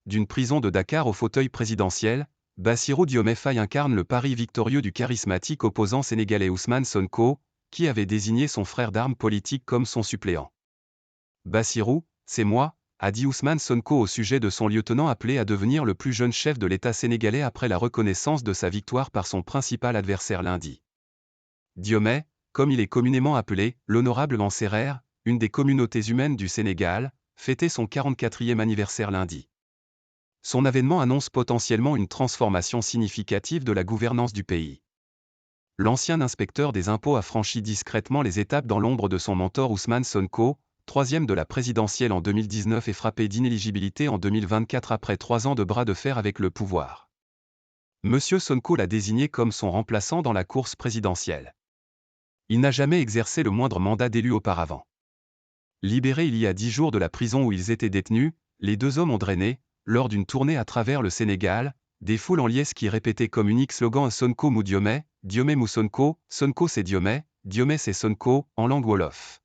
d'une prison de Dakar au fauteuil présidentiel, Bassirou Diomaye Faye incarne le pari victorieux du charismatique opposant sénégalais Ousmane Sonko, qui avait désigné son frère d'armes politique comme son suppléant. Bassirou, c'est moi, a dit Ousmane Sonko au sujet de son lieutenant appelé à devenir le plus jeune chef de l'État sénégalais après la reconnaissance de sa victoire par son principal adversaire lundi. Diomaye, comme il est communément appelé, l'honorable Lancérère, une des communautés humaines du Sénégal, fêtait son 44e anniversaire lundi. Son avènement annonce potentiellement une transformation significative de la gouvernance du pays. L'ancien inspecteur des impôts a franchi discrètement les étapes dans l'ombre de son mentor Ousmane Sonko, troisième de la présidentielle en 2019 et frappé d'inéligibilité en 2024 après 3 ans de bras de fer avec le pouvoir. Monsieur Sonko l'a désigné comme son remplaçant dans la course présidentielle. Il n'a jamais exercé le moindre mandat d'élu auparavant. Libérés il y a 10 jours de la prison où ils étaient détenus, les deux hommes ont drainé, lors d'une tournée à travers le Sénégal, des foules en liesse qui répétaient comme unique slogan Sonko mou Diomaye, Diomaye mou Sonko, Sonko c'est Diomaye, Diomaye c'est Sonko, en langue wolof.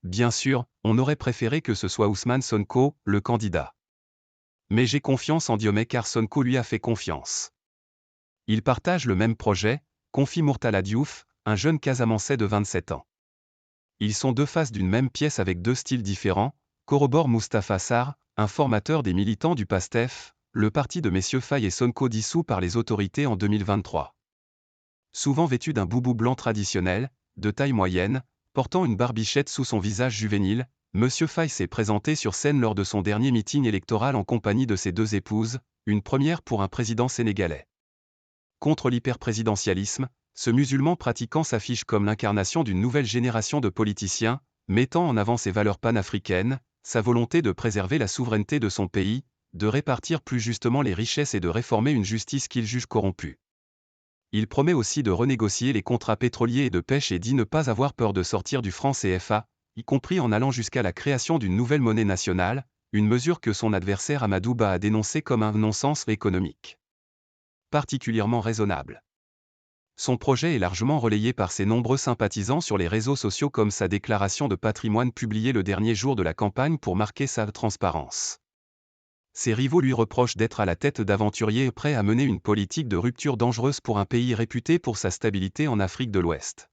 Bien sûr, on aurait préféré que ce soit Ousmane Sonko, le candidat. Mais j'ai confiance en Diomaye car Sonko lui a fait confiance. Ils partagent le même projet, confie Murtala Diouf, un jeune Casamançais de 27 ans. Ils sont deux faces d'une même pièce avec deux styles différents, corrobore Moustapha Sarr, un formateur des militants du PASTEF, le parti de messieurs Faye et Sonko dissous par les autorités en 2023. Souvent vêtu d'un boubou blanc traditionnel, de taille moyenne, portant une barbichette sous son visage juvénile, monsieur Faye s'est présenté sur scène lors de son dernier meeting électoral en compagnie de ses deux épouses, une première pour un président sénégalais. Contre l'hyperprésidentialisme, ce musulman pratiquant s'affiche comme l'incarnation d'une nouvelle génération de politiciens, mettant en avant ses valeurs panafricaines, sa volonté de préserver la souveraineté de son pays, de répartir plus justement les richesses et de réformer une justice qu'il juge corrompue. Il promet aussi de renégocier les contrats pétroliers et de pêche et dit ne pas avoir peur de sortir du franc CFA, y compris en allant jusqu'à la création d'une nouvelle monnaie nationale, une mesure que son adversaire Amadou Ba a dénoncée comme un non-sens économique. Particulièrement raisonnable. Son projet est largement relayé par ses nombreux sympathisants sur les réseaux sociaux comme sa déclaration de patrimoine publiée le dernier jour de la campagne pour marquer sa transparence. Ses rivaux lui reprochent d'être à la tête d'aventuriers prêts à mener une politique de rupture dangereuse pour un pays réputé pour sa stabilité en Afrique de l'Ouest.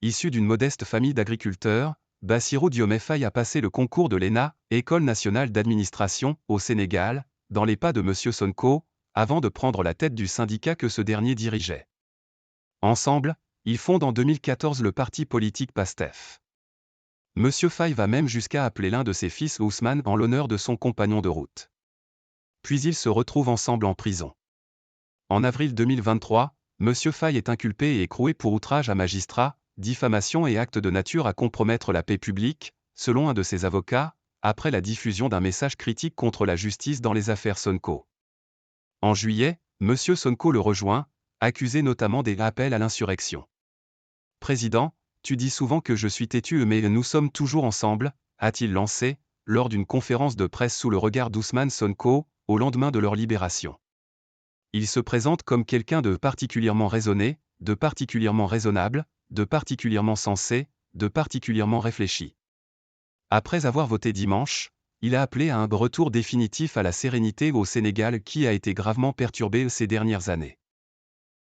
Issu d'une modeste famille d'agriculteurs, Bassirou Diomaye Faye a passé le concours de l'ENA, École nationale d'administration, au Sénégal, dans les pas de M. Sonko, avant de prendre la tête du syndicat que ce dernier dirigeait. Ensemble, ils fondent en 2014 le parti politique PASTEF. M. Faye va même jusqu'à appeler l'un de ses fils Ousmane en l'honneur de son compagnon de route. Puis ils se retrouvent ensemble en prison. En avril 2023, M. Faye est inculpé et écroué pour outrage à magistrat, diffamation et acte de nature à compromettre la paix publique, selon un de ses avocats, après la diffusion d'un message critique contre la justice dans les affaires Sonko. En juillet, M. Sonko le rejoint, accusé notamment des appels à l'insurrection. Président, tu dis souvent que je suis têtu mais nous sommes toujours ensemble, a-t-il lancé, lors d'une conférence de presse sous le regard d'Ousmane Sonko, au lendemain de leur libération. Il se présente comme quelqu'un de particulièrement raisonné, de particulièrement raisonnable, de particulièrement sensé, de particulièrement réfléchi. Après avoir voté dimanche, il a appelé à un retour définitif à la sérénité au Sénégal qui a été gravement perturbé ces dernières années.